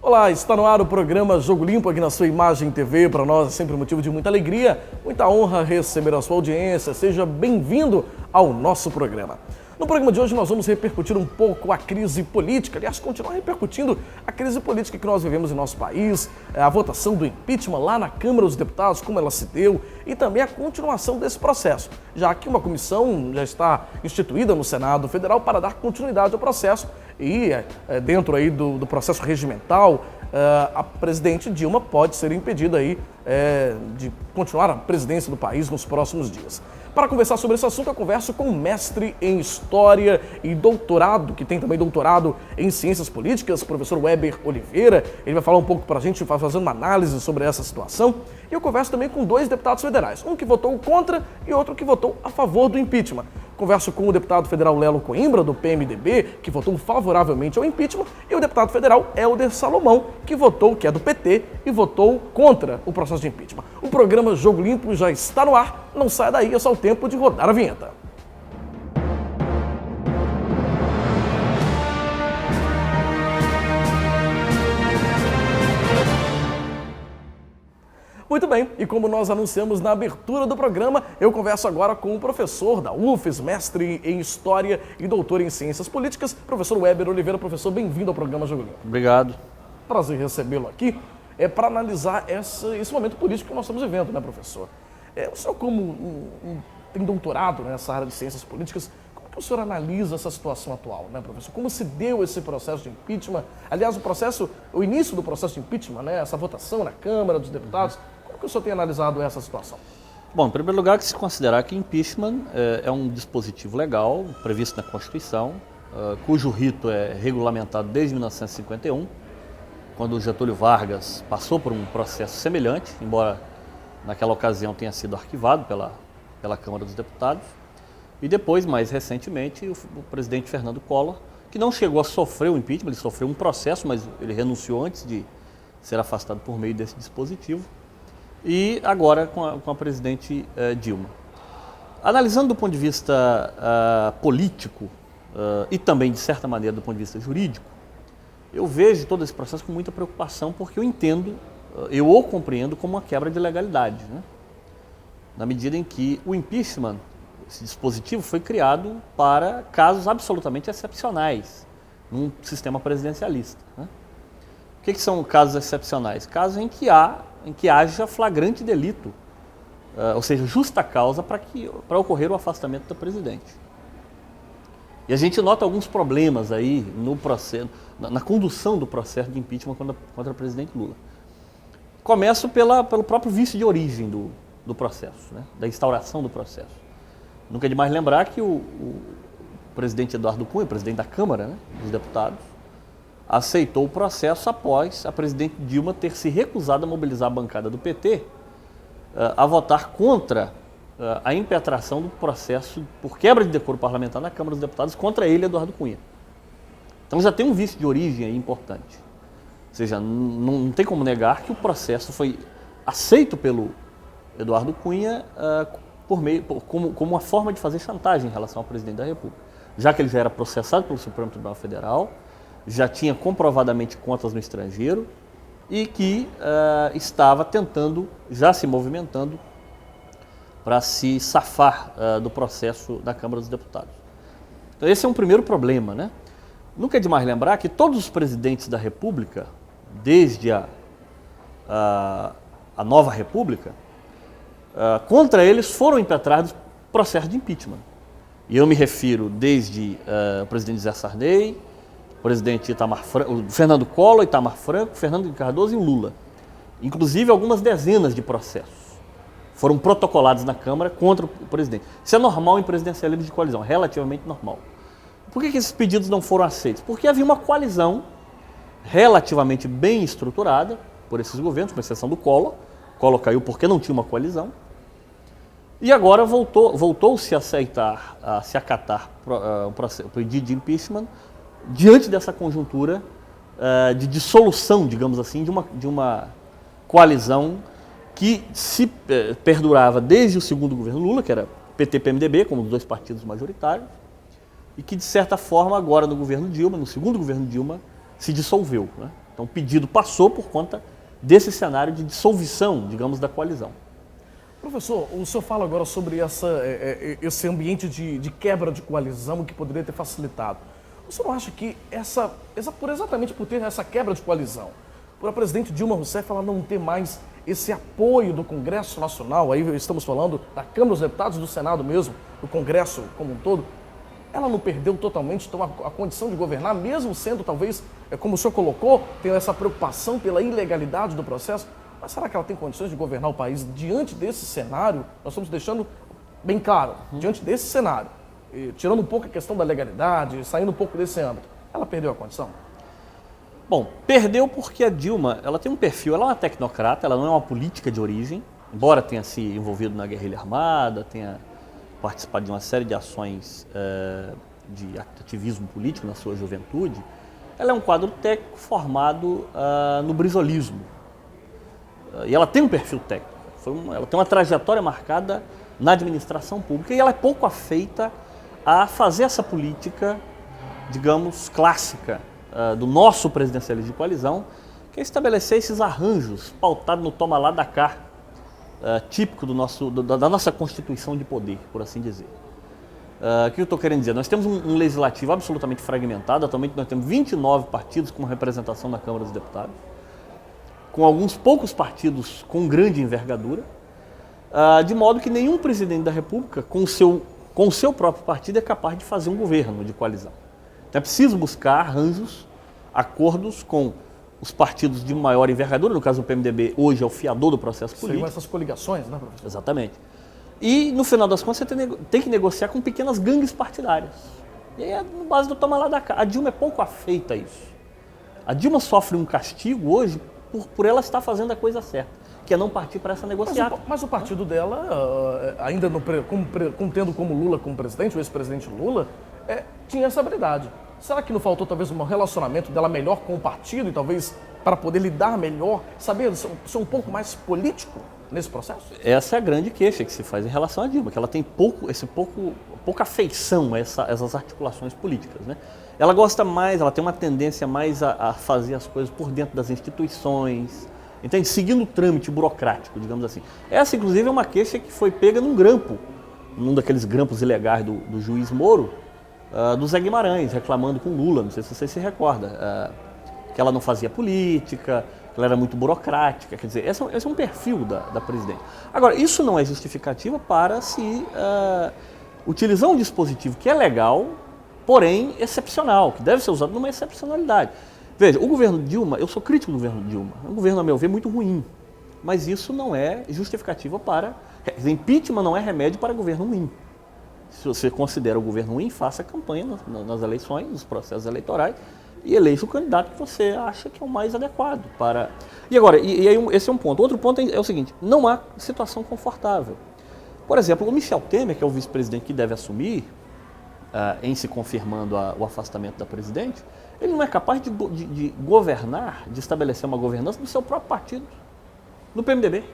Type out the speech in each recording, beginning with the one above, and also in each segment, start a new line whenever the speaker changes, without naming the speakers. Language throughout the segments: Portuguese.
Olá, está no ar o programa Jogo Limpo aqui na sua Imagem TV. Para nós é sempre motivo de muita alegria, muita honra receber a sua audiência. Seja bem-vindo ao nosso programa. No programa de hoje nós vamos repercutir um pouco a crise política, aliás, continuar repercutindo a crise política que nós vivemos em nosso país, a votação do impeachment lá na Câmara dos Deputados, como ela se deu, e também a continuação desse processo, já que uma comissão já está instituída no Senado Federal para dar continuidade ao processo e dentro aí do processo regimental, a presidente Dilma pode ser impedida aí de continuar a presidência do país nos próximos dias. Para conversar sobre esse assunto, eu converso com um mestre em História e doutorado, que tem também doutorado em Ciências Políticas, professor Weber Oliveira. Ele vai falar um pouco para a gente, fazendo uma análise sobre essa situação. E eu converso também com dois deputados federais, um que votou contra e outro que votou a favor do impeachment. Converso com o deputado federal Lelo Coimbra, do PMDB, que votou favoravelmente ao impeachment, e o deputado federal Helder Salomão, que é do PT, e votou contra o processo de impeachment. O programa Jogo Limpo já está no ar, não saia daí, é só o tempo de rodar a vinheta. Muito bem, e como nós anunciamos na abertura do programa, eu converso agora com o professor da UFES, mestre em História e doutor em Ciências Políticas, professor Weber Oliveira. Professor, bem-vindo ao programa Jogo Limpo.
Obrigado.
Prazer recebê-lo aqui para analisar esse momento político que nós estamos vivendo, né, professor? O senhor, como tem doutorado nessa área de Ciências Políticas, como que o senhor analisa essa situação atual, né, professor? Como se deu esse processo de impeachment? Aliás, o início do processo de impeachment, né, essa votação na Câmara dos Deputados, como que o senhor tem analisado essa situação?
Bom, em primeiro lugar, que se considerar que impeachment é um dispositivo legal previsto na Constituição, cujo rito é regulamentado desde 1951, quando Getúlio Vargas passou por um processo semelhante, embora naquela ocasião tenha sido arquivado pela Câmara dos Deputados, e depois, mais recentemente, o presidente Fernando Collor, que não chegou a sofrer o impeachment, ele sofreu um processo, mas ele renunciou antes de ser afastado por meio desse dispositivo, e agora com a presidente Dilma. Analisando do ponto de vista político e também, de certa maneira, do ponto de vista jurídico, eu vejo todo esse processo com muita preocupação, porque eu o compreendo como uma quebra de legalidade, né? Na medida em que o impeachment, esse dispositivo, foi criado para casos absolutamente excepcionais num sistema presidencialista, né? O que são casos excepcionais? Casos em que haja flagrante delito, ou seja, justa causa para ocorrer o afastamento do presidente. E a gente nota alguns problemas aí no processo, na condução do processo de impeachment contra o presidente Lula. Começo pelo próprio vício de origem do processo, né? Da instauração do processo. Nunca é demais lembrar que o presidente Eduardo Cunha, presidente da Câmara, né, dos Deputados, aceitou o processo após a presidente Dilma ter se recusado a mobilizar a bancada do PT a votar contra a impetração do processo por quebra de decoro parlamentar na Câmara dos Deputados contra ele, Eduardo Cunha. Então já tem um vício de origem aí importante. Ou seja, não tem como negar que o processo foi aceito pelo Eduardo Cunha como uma forma de fazer chantagem em relação ao presidente da República. Já que ele já era processado pelo Supremo Tribunal Federal, já tinha comprovadamente contas no estrangeiro e que estava tentando, já se movimentando, para se safar do processo da Câmara dos Deputados. Então esse é um primeiro problema, né? Nunca é demais lembrar que todos os presidentes da República, desde a nova República, contra eles foram impetrados processos de impeachment. E eu me refiro desde o presidente Zé Sarney, o presidente o Fernando Collor, Itamar Franco, Fernando Henrique Cardoso e o Lula. Inclusive algumas dezenas de processos foram protocolados na Câmara contra o presidente. Isso é normal em presidencialismo de coalizão, relativamente normal. Por que esses pedidos não foram aceitos? Porque havia uma coalizão relativamente bem estruturada por esses governos, com exceção do Collor. Collor caiu porque não tinha uma coalizão. E agora voltou-se a se acatar o pedido de impeachment diante dessa conjuntura de dissolução, digamos assim, de uma coalizão que se perdurava desde o segundo governo Lula, que era PT-PMDB, como os dois partidos majoritários, e que, de certa forma, agora no governo Dilma, no segundo governo Dilma, se dissolveu, né? Então o pedido passou por conta desse cenário de dissolução, digamos, da coalizão.
Professor, o senhor fala agora sobre esse ambiente de quebra de coalizão que poderia ter facilitado. O senhor não acha que exatamente por ter essa quebra de coalizão, por a presidente Dilma Rousseff ela não ter mais esse apoio do Congresso Nacional, aí estamos falando da Câmara dos Deputados, do Senado mesmo, do Congresso como um todo, ela não perdeu totalmente então, a condição de governar, mesmo sendo talvez, como o senhor colocou, tendo essa preocupação pela ilegalidade do processo? Mas será que ela tem condições de governar o país diante desse cenário? Nós estamos deixando bem claro, diante desse cenário, tirando um pouco a questão da legalidade, saindo um pouco desse âmbito, ela perdeu a condição?
Bom, perdeu porque a Dilma, ela tem um perfil, ela é uma tecnocrata, ela não é uma política de origem, embora tenha se envolvido na guerrilha armada, tenha participado de uma série de ações de ativismo político na sua juventude, ela é um quadro técnico formado no brizolismo. E ela tem um perfil técnico, ela tem uma trajetória marcada na administração pública e ela é pouco afeita a fazer essa política, digamos, clássica do nosso presidencialismo de coalizão, que é estabelecer esses arranjos pautados no toma lá da cá, típico da nossa constituição de poder, por assim dizer. O que eu estou querendo dizer? Nós temos um legislativo absolutamente fragmentado, atualmente nós temos 29 partidos com representação na Câmara dos Deputados, com alguns poucos partidos com grande envergadura, de modo que nenhum presidente da República, com o seu próprio partido, é capaz de fazer um governo de coalizão. Então é preciso buscar arranjos, acordos com os partidos de maior envergadura, no caso do PMDB, hoje é o fiador do processo político.
Seriam essas coligações, né, professor?
Exatamente. E, no final das contas, você tem que negociar com pequenas gangues partidárias. E aí é no base do toma lá da cá. A Dilma é pouco afeita a isso. A Dilma sofre um castigo hoje por ela estar fazendo a coisa certa, que é não partir para essa negociata.
Mas o partido dela, ainda tendo como Lula como presidente, o ex-presidente Lula, tinha essa habilidade. Será que não faltou talvez um relacionamento dela melhor com o partido e talvez para poder lidar melhor, saber ser um pouco mais político nesse processo?
Essa é a grande queixa que se faz em relação à Dilma, que ela tem pouca afeição a essas articulações políticas, né? Ela gosta mais, ela tem uma tendência mais a fazer as coisas por dentro das instituições, entende? Seguindo o trâmite burocrático, digamos assim. Essa, inclusive, é uma queixa que foi pega num daqueles grampos ilegais do juiz Moro, do Zé Guimarães, reclamando com Lula, não sei se você se recorda, que ela não fazia política, que ela era muito burocrática, quer dizer, esse é um perfil da presidente. Agora, isso não é justificativa para se utilizar um dispositivo que é legal, porém excepcional, que deve ser usado numa excepcionalidade. Veja, o governo Dilma, eu sou crítico do governo Dilma, é um governo, a meu ver, muito ruim, mas isso não é justificativa impeachment não é remédio para governo ruim. Se você considera o governo ruim, faça campanha nas eleições, nos processos eleitorais, e eleja o candidato que você acha que é o mais adequado para... E agora, aí esse é um ponto. Outro ponto é o seguinte, não há situação confortável. Por exemplo, o Michel Temer, que é o vice-presidente que deve assumir, em se confirmando o afastamento da presidente, ele não é capaz de governar, de estabelecer uma governança do seu próprio partido, no PMDB.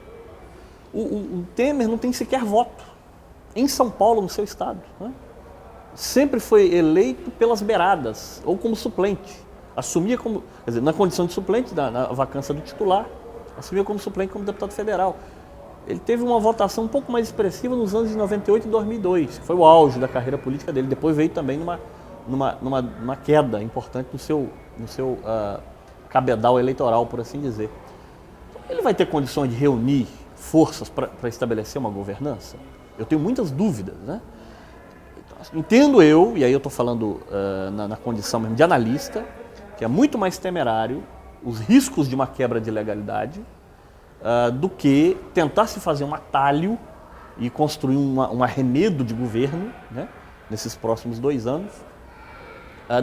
O Temer não tem sequer voto em São Paulo, no seu estado, né? Sempre foi eleito pelas beiradas, ou como suplente. Assumia como, quer dizer, na condição de suplente, na vacância do titular, assumia como suplente como deputado federal. Ele teve uma votação um pouco mais expressiva nos anos de 98 e 2002, que foi o auge da carreira política dele. Depois veio também numa queda importante no seu cabedal eleitoral, por assim dizer. Ele vai ter condições de reunir forças para estabelecer uma governança? Eu tenho muitas dúvidas, né? Entendo eu, e aí eu estou falando na condição mesmo de analista, que é muito mais temerário os riscos de uma quebra de legalidade do que tentar se fazer um atalho e construir um arremedo de governo, né, nesses próximos 2 anos,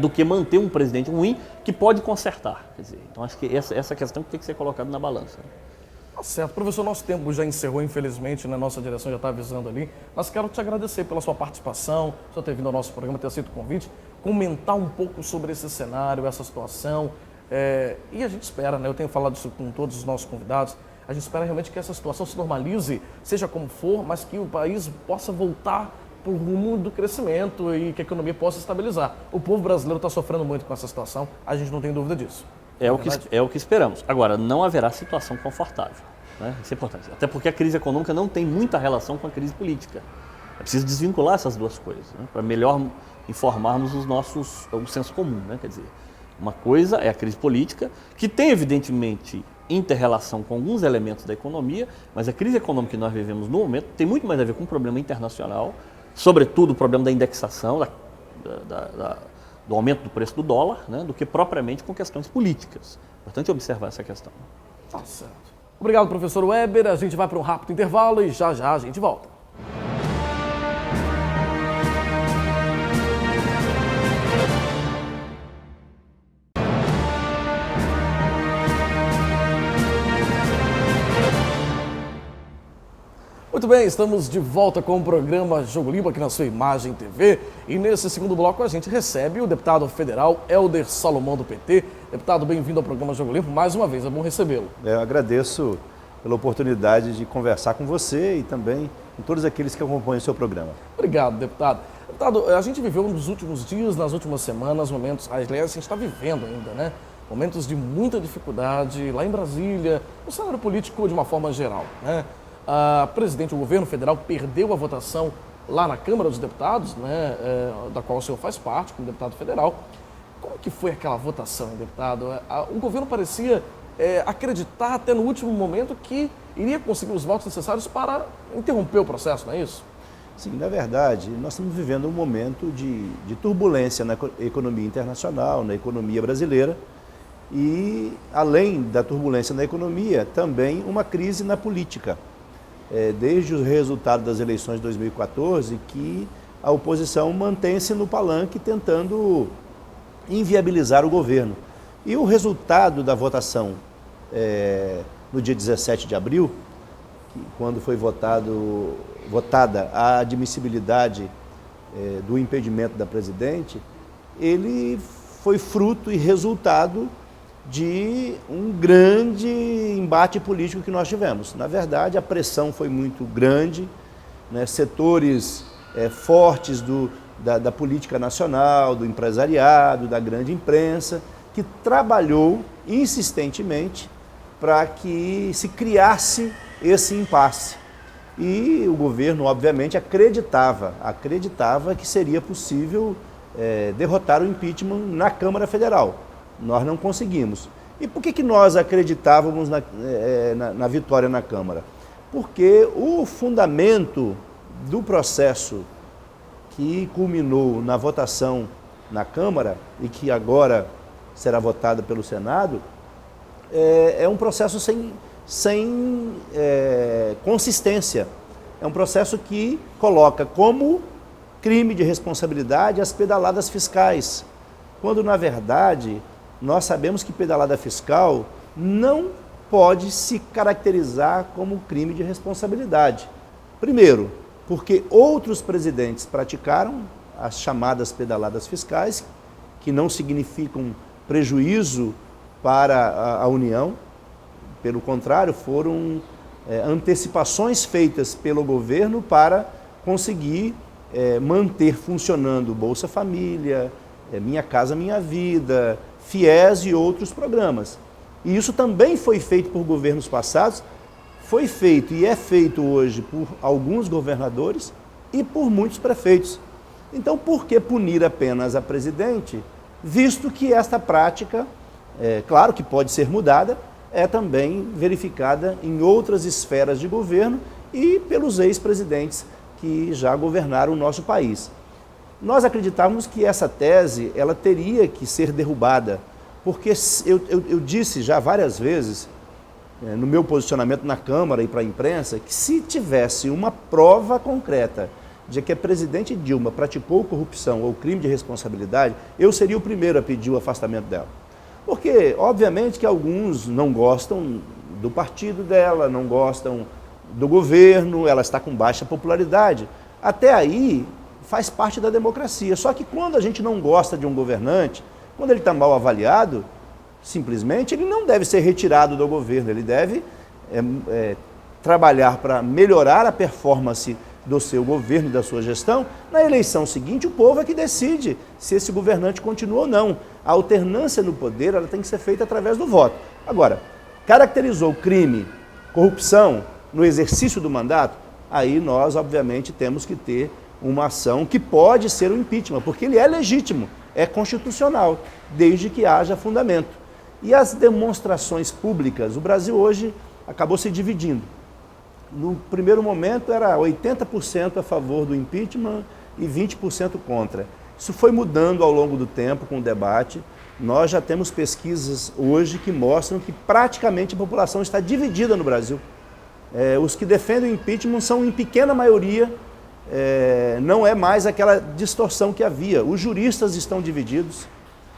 do que manter um presidente ruim que pode consertar. Quer dizer, então acho que essa questão tem que ser colocada na balança.
Tá certo. Professor, nosso tempo já encerrou, infelizmente, né? Nossa direção já está avisando ali. Mas quero te agradecer pela sua participação, por você ter vindo ao nosso programa, ter aceito o convite, comentar um pouco sobre esse cenário, essa situação. E a gente espera, né? Eu tenho falado isso com todos os nossos convidados, a gente espera realmente que essa situação se normalize, seja como for, mas que o país possa voltar para o rumo do crescimento e que a economia possa estabilizar. O povo brasileiro está sofrendo muito com essa situação, a gente não tem dúvida disso.
É o que esperamos. Agora, não haverá situação confortável, né? Isso é importante. Até porque a crise econômica não tem muita relação com a crise política. É preciso desvincular essas duas coisas, né? Para melhor informarmos o senso comum, né? Quer dizer, uma coisa é a crise política, que tem evidentemente inter-relação com alguns elementos da economia, mas a crise econômica que nós vivemos no momento tem muito mais a ver com um problema internacional, sobretudo o problema da indexação, do aumento do preço do dólar, né, do que propriamente com questões políticas. Importante observar essa questão.
Tá certo. Obrigado, professor Weber. A gente vai para um rápido intervalo e já a gente volta. Muito bem, estamos de volta com o programa Jogo Limpo aqui na sua Imagem TV e nesse segundo bloco a gente recebe o deputado federal Helder Salomão do PT. Deputado, bem-vindo ao programa Jogo Limpo, mais uma vez, é bom recebê-lo.
Eu agradeço pela oportunidade de conversar com você e também com todos aqueles que acompanham o seu programa.
Obrigado, deputado. Deputado, a gente viveu nos últimos dias, nas últimas semanas, momentos, aliás, a gente está vivendo ainda, né? Momentos de muita dificuldade lá em Brasília, no cenário político de uma forma geral, né? O governo federal perdeu a votação lá na Câmara dos Deputados, né, da qual o senhor faz parte, como deputado federal. Como que foi aquela votação, deputado? O governo parecia acreditar até no último momento que iria conseguir os votos necessários para interromper o processo, não é isso?
Sim, na verdade, nós estamos vivendo um momento de turbulência na economia internacional, na economia brasileira e, além da turbulência na economia, também uma crise na política. Desde o resultado das eleições de 2014, que a oposição mantém-se no palanque tentando inviabilizar o governo. E o resultado da votação no dia 17 de abril, quando foi votada a admissibilidade do impedimento da presidente, ele foi fruto e resultado de um grande embate político que nós tivemos. Na verdade, a pressão foi muito grande, né? Setores fortes da política nacional, do empresariado, da grande imprensa, que trabalhou insistentemente para que se criasse esse impasse. E o governo, obviamente, acreditava que seria possível derrotar o impeachment na Câmara Federal. Nós não conseguimos. E por que nós acreditávamos na vitória na Câmara? Porque o fundamento do processo que culminou na votação na Câmara e que agora será votada pelo Senado é um processo sem consistência. É um processo que coloca como crime de responsabilidade as pedaladas fiscais, quando na verdade nós sabemos que pedalada fiscal não pode se caracterizar como crime de responsabilidade. Primeiro, porque outros presidentes praticaram as chamadas pedaladas fiscais, que não significam prejuízo para a União. Pelo contrário, foram antecipações feitas pelo governo para conseguir manter funcionando Bolsa Família, Minha Casa Minha Vida, FIES e outros programas. E isso também foi feito por governos passados, foi feito e é feito hoje por alguns governadores e por muitos prefeitos. Então, por que punir apenas a presidente, visto que esta prática, claro que pode ser mudada, é também verificada em outras esferas de governo e pelos ex-presidentes que já governaram o nosso país. Nós acreditávamos que essa tese ela teria que ser derrubada, porque eu disse já várias vezes, no meu posicionamento na Câmara e para a imprensa, que se tivesse uma prova concreta de que a presidente Dilma praticou corrupção ou crime de responsabilidade, eu seria o primeiro a pedir o afastamento dela. Porque, obviamente, que alguns não gostam do partido dela, não gostam do governo, ela está com baixa popularidade. Até aí, faz parte da democracia. Só que quando a gente não gosta de um governante, quando ele está mal avaliado, simplesmente ele não deve ser retirado do governo, ele deve trabalhar para melhorar a performance do seu governo e da sua gestão, na eleição seguinte o povo é que decide se esse governante continua ou não. A alternância no poder ela tem que ser feita através do voto. Agora, caracterizou crime, corrupção no exercício do mandato, aí nós obviamente temos que ter uma ação que pode ser o impeachment, porque ele é legítimo, é constitucional, desde que haja fundamento. E as demonstrações públicas, o Brasil hoje acabou se dividindo. No primeiro momento era 80% a favor do impeachment e 20% contra. Isso foi mudando ao longo do tempo com o debate. Nós já temos pesquisas hoje que mostram que praticamente a população está dividida no Brasil. Os que defendem o impeachment são em pequena maioria, não é mais aquela distorção que havia. Os juristas estão divididos,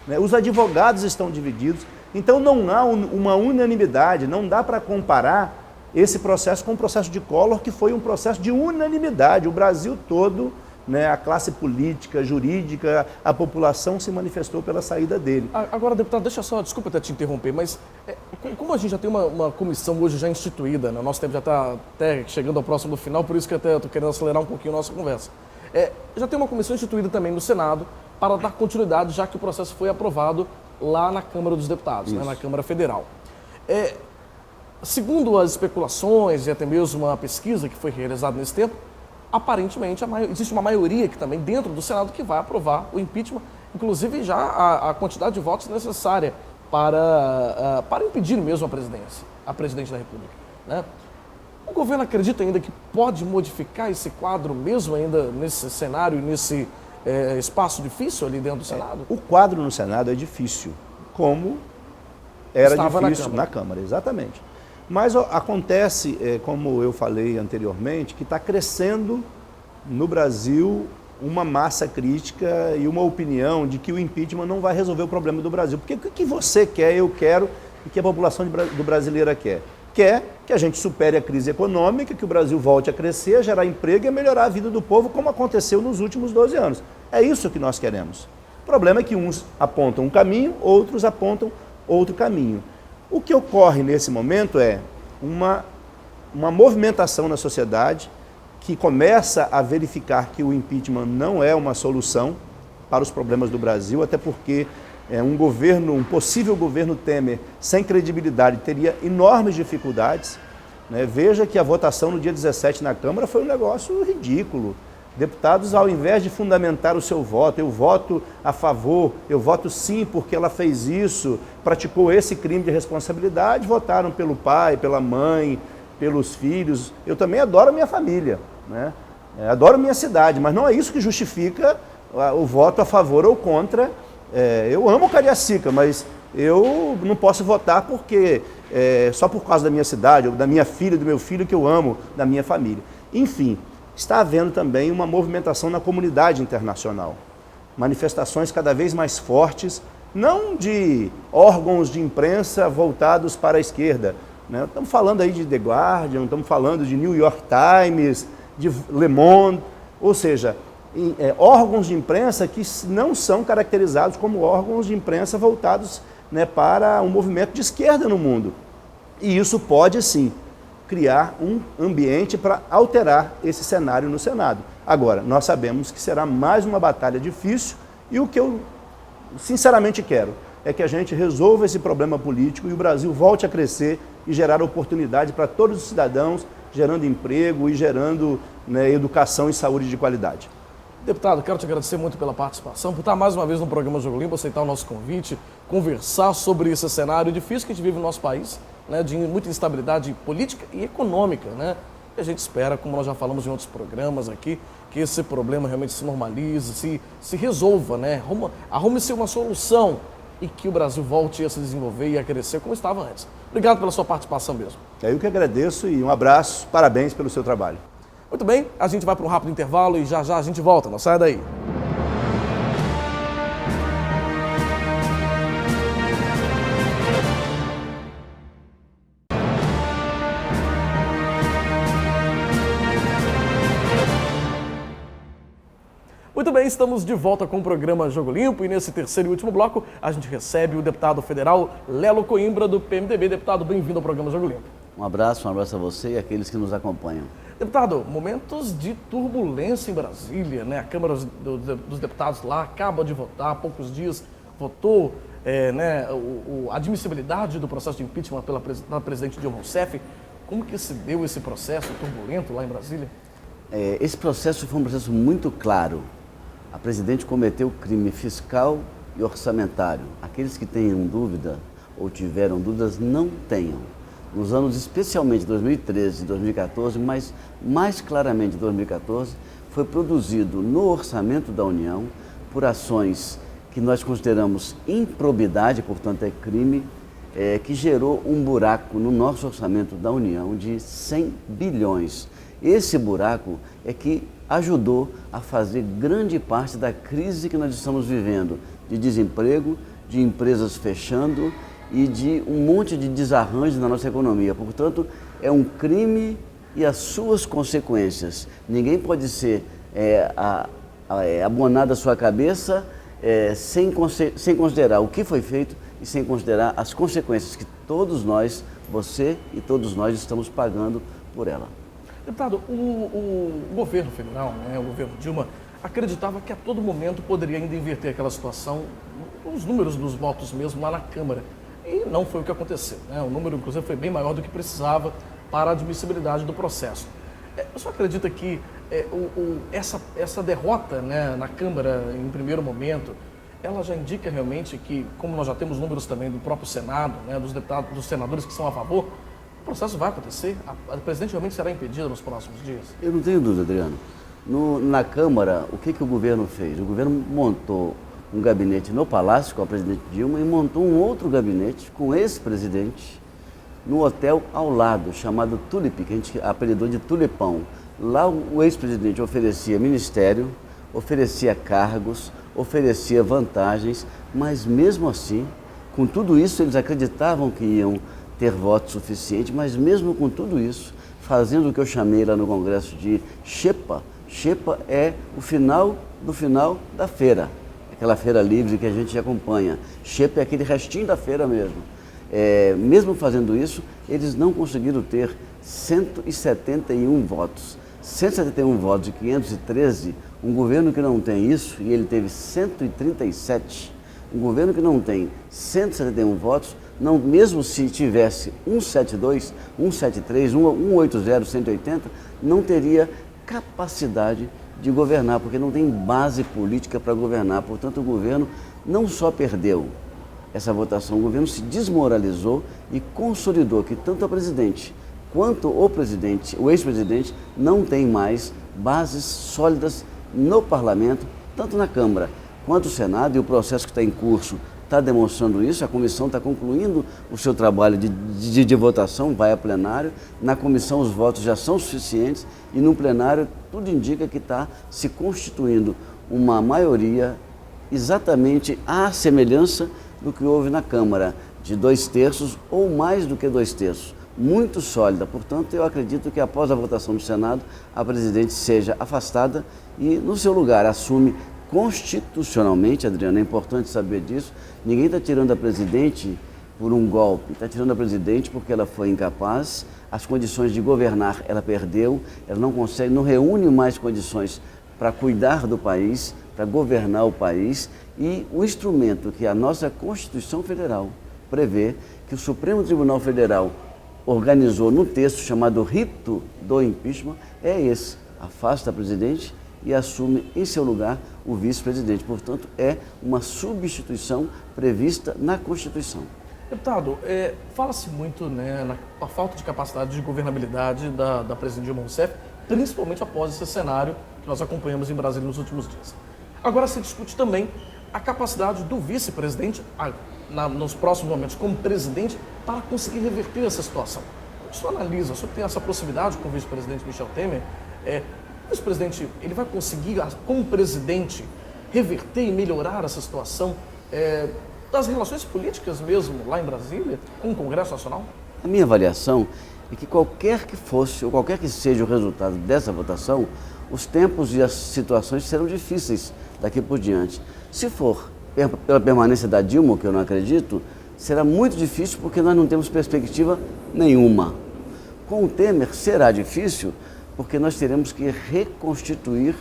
né? Os advogados estão divididos. Então não há uma unanimidade, não dá para comparar esse processo com o processo de Collor, que foi um processo de unanimidade. O Brasil todo, né, a classe política, jurídica, a população se manifestou pela saída dele.
Agora, deputado, desculpa até te interromper, mas como a gente já tem uma comissão hoje já instituída, né, o nosso tempo já está até chegando ao próximo do final, por isso que até estou querendo acelerar um pouquinho a nossa conversa. Já tem uma comissão instituída também no Senado para dar continuidade, já que o processo foi aprovado lá na Câmara dos Deputados, né, na Câmara Federal. Segundo as especulações e até mesmo uma pesquisa que foi realizada nesse tempo, aparentemente existe uma maioria aqui também dentro do Senado que vai aprovar o impeachment, inclusive já a quantidade de votos necessária para impedir mesmo a presidente da República, né? O governo acredita ainda que pode modificar esse quadro mesmo ainda nesse cenário, nesse espaço difícil ali dentro do Senado?
O quadro no Senado é difícil, como era
Estava
difícil na Câmara, exatamente. Mas acontece, como eu falei anteriormente, que está crescendo no Brasil uma massa crítica e uma opinião de que o impeachment não vai resolver o problema do Brasil. Porque o que você quer, eu quero, e que a população do brasileira quer? Quer que a gente supere a crise econômica, que o Brasil volte a crescer, a gerar emprego e a melhorar a vida do povo, como aconteceu nos últimos 12 anos. É isso que nós queremos. O problema é que uns apontam um caminho, outros apontam outro caminho. O que ocorre nesse momento é uma movimentação na sociedade que começa a verificar que o impeachment não é uma solução para os problemas do Brasil, até porque um possível governo Temer sem credibilidade teria enormes dificuldades, né? Veja que a votação no dia 17 na Câmara foi um negócio ridículo. Deputados, ao invés de fundamentar o seu voto, eu voto a favor, eu voto sim porque ela fez isso, praticou esse crime de responsabilidade, votaram pelo pai, pela mãe, pelos filhos. Eu também adoro a minha família, né? Adoro a minha cidade, mas não é isso que justifica o voto a favor ou contra. Eu amo Cariacica, mas eu não posso votar porque só por causa da minha cidade, ou da minha filha, do meu filho que eu amo, da minha família. Enfim, está havendo também uma movimentação na comunidade internacional. Manifestações cada vez mais fortes, não de órgãos de imprensa voltados para a esquerda, né? Estamos falando aí de The Guardian, estamos falando de New York Times, de Le Monde, ou seja, órgãos de imprensa que não são caracterizados como órgãos de imprensa voltados, né, para um movimento de esquerda no mundo. E isso pode, sim, criar um ambiente para alterar esse cenário no Senado. Agora, nós sabemos que será mais uma batalha difícil e o que eu sinceramente quero é que a gente resolva esse problema político e o Brasil volte a crescer e gerar oportunidade para todos os cidadãos, gerando emprego e gerando, né, educação e saúde de qualidade.
Deputado, quero te agradecer muito pela participação, por estar mais uma vez no programa Jogo Limpo, aceitar o nosso convite, conversar sobre esse cenário difícil que a gente vive no nosso país, né, de muita instabilidade política e econômica, né? E a gente espera, como nós já falamos em outros programas aqui, que esse problema realmente se normalize, se resolva, né? Arrume-se uma solução e que o Brasil volte a se desenvolver e a crescer como estava antes. Obrigado pela sua participação mesmo.
Eu que agradeço e um abraço, parabéns pelo seu trabalho.
Muito bem, a gente vai para um rápido intervalo e já a gente volta, não saia daí. Muito bem, estamos de volta com o programa Jogo Limpo e nesse terceiro e último bloco a gente recebe o deputado federal Lelo Coimbra do PMDB. Deputado, bem-vindo ao programa Jogo Limpo.
Um abraço a você e aqueles que nos acompanham.
Deputado, momentos de turbulência em Brasília, né? A Câmara dos Deputados lá acaba de votar, há poucos dias votou a admissibilidade do processo de impeachment pela presidente Dilma Rousseff. Como que se deu esse processo turbulento lá em Brasília?
Esse processo foi um processo muito claro. A presidente cometeu crime fiscal e orçamentário. Aqueles que tenham dúvida ou tiveram dúvidas, não tenham. Nos anos especialmente 2013 e 2014, mas mais claramente 2014, foi produzido no orçamento da União, por ações que nós consideramos improbidade, portanto é crime, que gerou um buraco no nosso orçamento da União de 100 bilhões. Esse buraco é que ajudou a fazer grande parte da crise que nós estamos vivendo, de desemprego, de empresas fechando e de um monte de desarranjos na nossa economia. Portanto, é um crime e as suas consequências. Ninguém pode ser abonado à sua cabeça sem considerar o que foi feito e sem considerar as consequências que todos nós, você e todos nós, estamos pagando por ela.
Deputado, o governo federal, o governo Dilma, acreditava que a todo momento poderia ainda inverter aquela situação, os números dos votos mesmo lá na Câmara. E não foi o que aconteceu. O número, inclusive, foi bem maior do que precisava para a admissibilidade do processo. O senhor acredita que essa derrota na Câmara, em primeiro momento, ela já indica realmente que, como nós já temos números também do próprio Senado, dos deputados, dos senadores que são a favor, o processo vai acontecer? A presidente realmente será impedida nos próximos dias?
Eu não tenho dúvida, Adriano. Na Câmara, o que o governo fez? O governo montou um gabinete no Palácio com a presidente Dilma e montou um outro gabinete com esse presidente no hotel ao lado, chamado Tulip, que a gente apelidou de Tulipão. Lá o ex-presidente oferecia ministério, oferecia cargos, oferecia vantagens, mas mesmo assim, com tudo isso, eles acreditavam que iam ter voto suficiente, mas mesmo com tudo isso, fazendo o que eu chamei lá no Congresso de xepa. Xepa é o final do final da feira, aquela feira livre que a gente acompanha. Xepa é aquele restinho da feira mesmo. Mesmo fazendo isso, eles não conseguiram ter 171 votos. 171 votos de 513, um governo que não tem isso, e ele teve 137, um governo que não tem 171 votos, não, mesmo se tivesse 172, 173, 180, 180, não teria capacidade de governar, porque não tem base política para governar. Portanto, o governo não só perdeu essa votação, o governo se desmoralizou e consolidou que tanto a presidente quanto o ex-presidente não tem mais bases sólidas no parlamento, tanto na Câmara quanto no Senado, e o processo que está em curso está demonstrando isso. A comissão está concluindo o seu trabalho de votação, vai a plenário. Na comissão os votos já são suficientes e no plenário tudo indica que está se constituindo uma maioria exatamente à semelhança do que houve na Câmara, de 2/3 ou mais do que 2/3. Muito sólida. Portanto, eu acredito que após a votação do Senado, a presidente seja afastada e no seu lugar assume constitucionalmente, Adriano, é importante saber disso, ninguém está tirando a presidente por um golpe, está tirando a presidente porque ela foi incapaz, as condições de governar ela perdeu, ela não consegue, não reúne mais condições para cuidar do país, para governar o país, e o instrumento que a nossa Constituição Federal prevê, que o Supremo Tribunal Federal organizou no texto chamado rito do impeachment, é esse: afasta a presidente e assume em seu lugar o vice-presidente. Portanto, é uma substituição prevista na Constituição.
Deputado, fala-se muito na falta de capacidade de governabilidade da presidente Dilma Rousseff, principalmente após esse cenário que nós acompanhamos em Brasília nos últimos dias. Agora se discute também a capacidade do vice-presidente, nos próximos momentos, como presidente, para conseguir reverter essa situação. O senhor analisa, o senhor tem essa proximidade com o vice-presidente Michel Temer, o vice-presidente, ele vai conseguir, como presidente, reverter e melhorar essa situação das relações políticas mesmo lá em Brasília, com o Congresso Nacional?
A minha avaliação é que qualquer que fosse, ou qualquer que seja o resultado dessa votação, os tempos e as situações serão difíceis daqui por diante. Se for pela permanência da Dilma, que eu não acredito, será muito difícil porque nós não temos perspectiva nenhuma. Com o Temer será difícil, porque nós teremos que reconstituir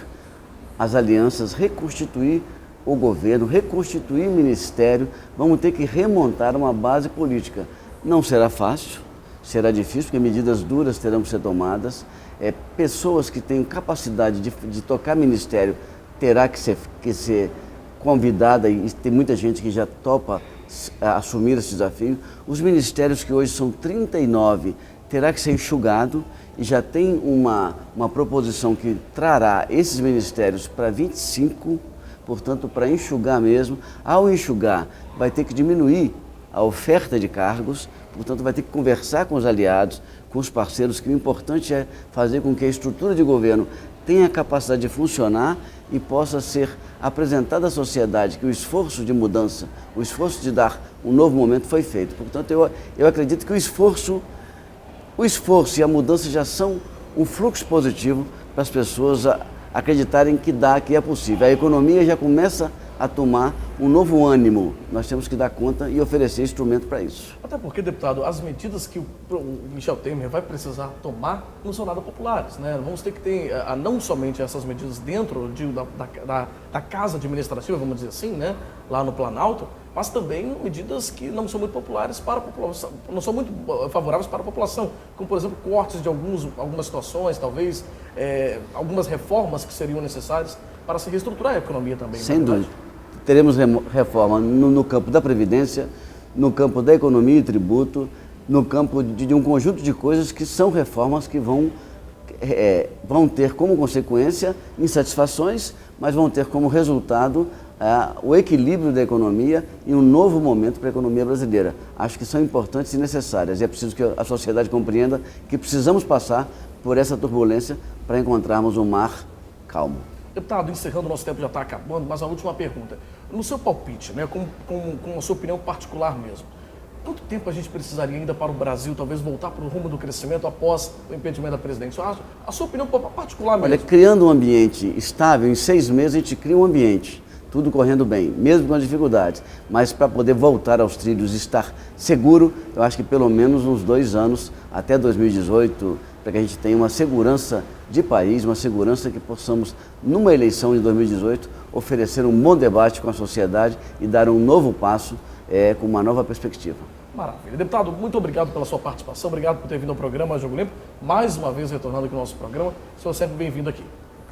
as alianças, reconstituir o governo, reconstituir o ministério, vamos ter que remontar uma base política. Não será fácil, será difícil, porque medidas duras terão que ser tomadas. Pessoas que têm capacidade de tocar ministério terá que ser convidada, e tem muita gente que já topa assumir esse desafio. Os ministérios, que hoje são 39, terá que ser enxugado, e já tem uma proposição que trará esses ministérios para 25, portanto, para enxugar mesmo. Ao enxugar, vai ter que diminuir a oferta de cargos, portanto, vai ter que conversar com os aliados, com os parceiros, que o importante é fazer com que a estrutura de governo tenha a capacidade de funcionar e possa ser apresentada à sociedade que o esforço de mudança, o esforço de dar um novo momento foi feito. Portanto, eu acredito que o esforço e a mudança já são um fluxo positivo para as pessoas acreditarem que é possível. A economia já começa a tomar um novo ânimo. Nós temos que dar conta e oferecer instrumento para isso.
Até porque, deputado, as medidas que o Michel Temer vai precisar tomar não são nada populares, né? Vamos ter que ter não somente essas medidas dentro da casa administrativa, vamos dizer assim, né? Lá no Planalto, mas também medidas que não são muito populares para a população, não são muito favoráveis para a população, como, por exemplo, cortes de algumas situações, talvez algumas reformas que seriam necessárias para se reestruturar a economia também.
Sem dúvida. Teremos reforma no campo da Previdência, no campo da economia e tributo, no campo de um conjunto de coisas que são reformas que vão ter como consequência insatisfações, mas vão ter como resultado o equilíbrio da economia e um novo momento para a economia brasileira. Acho que são importantes e necessárias, e é preciso que a sociedade compreenda que precisamos passar por essa turbulência para encontrarmos um mar calmo.
Deputado, encerrando, o nosso tempo já está acabando, mas a última pergunta. No seu palpite, né, com a sua opinião particular mesmo, quanto tempo a gente precisaria ainda para o Brasil talvez voltar para o rumo do crescimento após o impedimento da presidente? A sua opinião particular mesmo.
Olha, criando um ambiente estável, em 6 meses a gente cria um ambiente, tudo correndo bem, mesmo com as dificuldades, mas para poder voltar aos trilhos e estar seguro, eu acho que pelo menos uns 2 anos, até 2018, para que a gente tenha uma segurança de país, uma segurança que possamos, numa eleição de 2018, oferecer um bom debate com a sociedade e dar um novo passo com uma nova perspectiva.
Maravilha. Deputado, muito obrigado pela sua participação, obrigado por ter vindo ao programa Jogo Limpo, mais uma vez retornando aqui ao nosso programa, o senhor sempre bem-vindo aqui.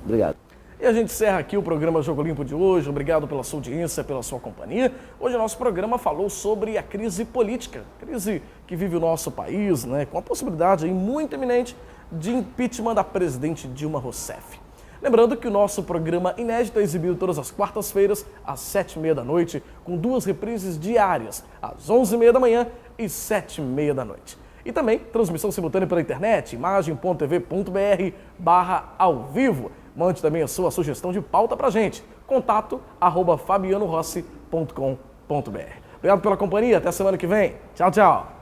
Obrigado.
E a gente encerra aqui o programa Jogo Limpo de hoje. Obrigado pela sua audiência, pela sua companhia. Hoje o nosso programa falou sobre a crise política, crise que vive o nosso país, né, com a possibilidade aí, muito iminente de impeachment da presidente Dilma Rousseff. Lembrando que o nosso programa inédito é exibido todas as quartas-feiras, às 7h30 da noite, com 2 reprises diárias, às 11h30 da manhã e 7h30 da noite. E também transmissão simultânea pela internet, imagem.tv.br/ao vivo. Mande também a sua sugestão de pauta pra gente. Contato@fabianorossi.com.br. Obrigado pela companhia, até semana que vem. Tchau, tchau.